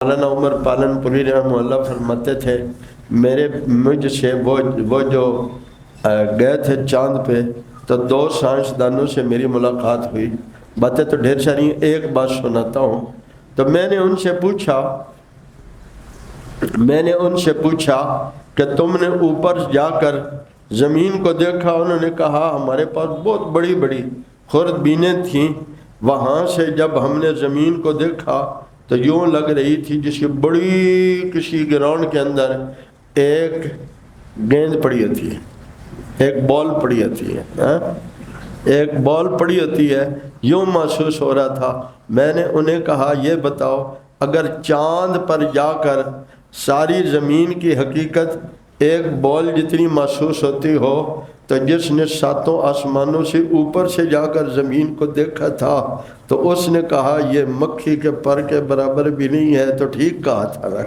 مولانا عمر پالن پوری رحمہ اللہ فرماتے تھے مجھ سے وہ جو گئے تھے چاند پہ تو 2 سائنسدانوں سے میری ملاقات ہوئی. باتیں تو ڈھیر ساری ہیں، ایک بات سناتا ہوں. تو میں نے ان سے پوچھا کہ تم نے اوپر جا کر زمین کو دیکھا؟ انہوں نے کہا ہمارے پاس بہت بڑی بڑی خوردبینیں تھیں، وہاں سے جب ہم نے زمین کو دیکھا تو یوں لگ رہی تھی جس کی بڑی کسی گراؤنڈ کے اندر ایک گیند پڑی ہوتی ہے، ایک بال پڑی ہوتی ہے، ایک بال پڑی ہوتی ہے، یوں محسوس ہو رہا تھا. میں نے انہیں کہا یہ بتاؤ اگر چاند پر جا کر ساری زمین کی حقیقت ایک بال جتنی محسوس ہوتی ہو تو جس نے 7 آسمانوں سے اوپر سے جا کر زمین کو دیکھا تھا تو اس نے کہا یہ مکھی کے پر کے برابر بھی نہیں ہے. تو ٹھیک کہا تھا نا.